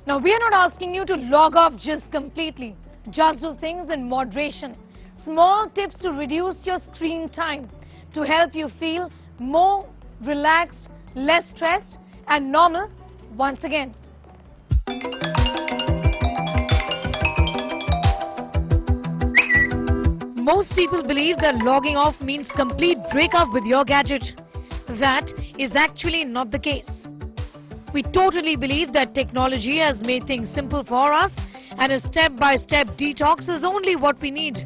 Now, we are not asking you to log off just completely. Just do things in moderation. Small tips to reduce your screen time to help you feel more relaxed, less stressed and normal once again. Most people believe that logging off means complete breakup with your gadget. That is actually not the case. We totally believe that technology has made things simple for us and a step-by-step detox is only what we need.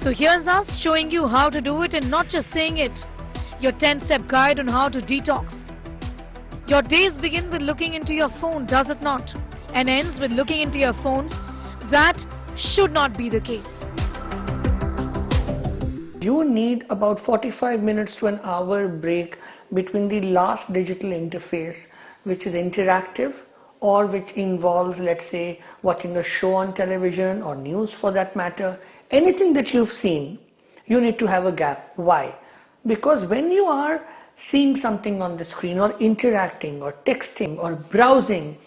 So here's us showing you how to do it and not just saying it. Your 10-step guide on how to detox. Your days begin with looking into your phone, does it not? And ends with looking into your phone. That should not be the case. You need about 45 minutes to an hour break between the last digital interface, which is interactive or which involves, let's say, watching a show on television or news for that matter. Anything that you've seen, you need to have a gap. Why? Because when you are seeing something on the screen or interacting or texting or browsing,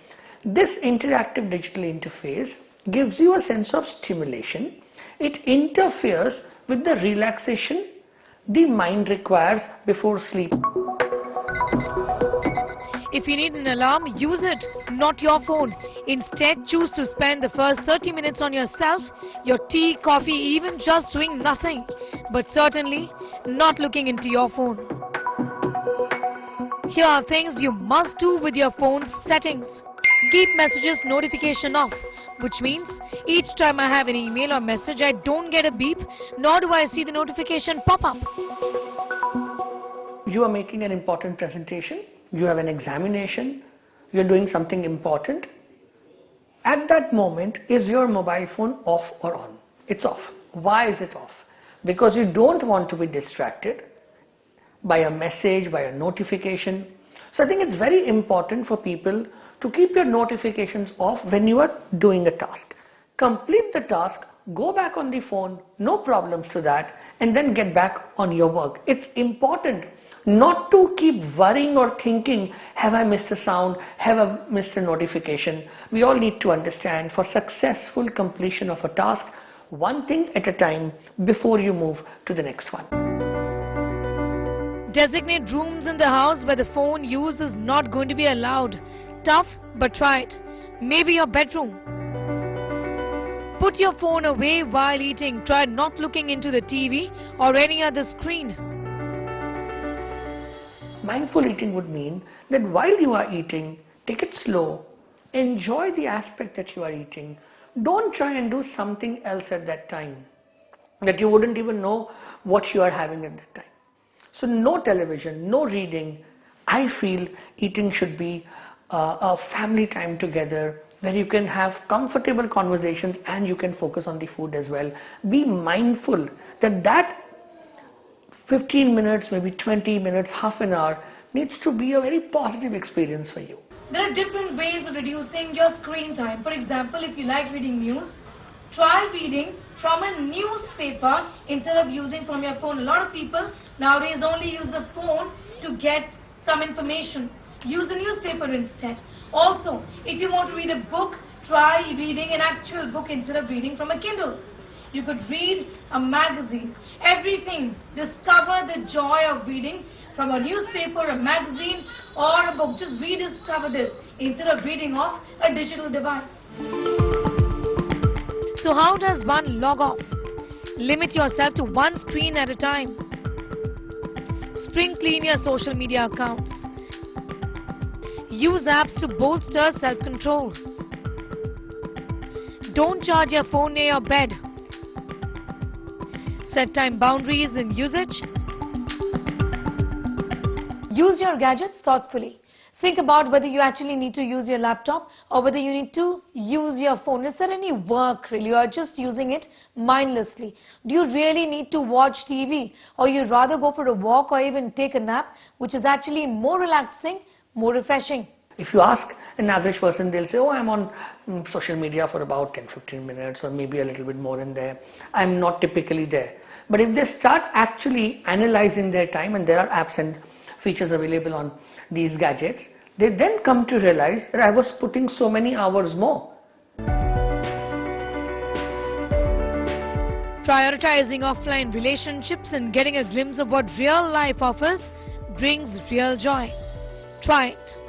this interactive digital interface gives you a sense of stimulation. It interferes with the relaxation the mind requires before sleep. If you need an alarm, use it, not your phone. Instead, choose to spend the first 30 minutes on yourself, your tea, coffee, even just doing nothing. But certainly not looking into your phone. Here are things you must do with your phone's settings. Keep messages notification off, which means each time I have an email or message, I don't get a beep, nor do I see the notification pop up. You are making an important presentation, you have an examination, you're doing something important. At that moment, is your mobile phone off or on? It's off. Why is it off? Because you don't want to be distracted by a message, by a notification. So I think it's very important for people to keep your notifications off when you are doing a task. Complete the task, go back on the phone, no problems to that, and then get back on your work. It's important not to keep worrying or thinking, have I missed a sound, have I missed a notification? We all need to understand, for successful completion of a task, one thing at a time before you move to the next one. Designate rooms in the house where the phone use is not going to be allowed. Tough, but try it. Maybe your bedroom. Put your phone away while eating. Try not looking into the TV or any other screen. Mindful eating would mean that while you are eating, take it slow. Enjoy the aspect that you are eating. Don't try and do something else at that time that you wouldn't even know what you are having at that time. So no television, no reading. I feel eating should be a family time together where you can have comfortable conversations and you can focus on the food as well. Be mindful that 15 minutes, maybe 20 minutes, half an hour needs to be a very positive experience for you. There are different ways of reducing your screen time. For example, if you like reading news, try reading from a newspaper instead of using from your phone. A lot of people nowadays only use the phone to get some information. Use the newspaper instead. Also, if you want to read a book, try reading an actual book instead of reading from a Kindle. You could read a magazine. Everything. Discover the joy of reading from a newspaper, a magazine or a book. Just rediscover this instead of reading off a digital device. So how does one log off? Limit yourself to one screen at a time. Spring clean your social media accounts. Use apps to bolster self-control. Don't charge your phone near your bed. Set time boundaries in usage. Use your gadgets thoughtfully. Think about whether you actually need to use your laptop or whether you need to use your phone. Is there any work really, or just using it mindlessly? Do you really need to watch TV, or you'd rather go for a walk or even take a nap, which is actually more relaxing, more refreshing? If you ask an average person, they'll say, oh, I'm on social media for about 10-15 minutes or maybe a little bit more in there. I'm not typically there. But if they start actually analyzing their time, and there are apps and features available on these gadgets, they then come to realize that I was putting so many hours more. Prioritizing offline relationships and getting a glimpse of what real life offers brings real joy. Try it.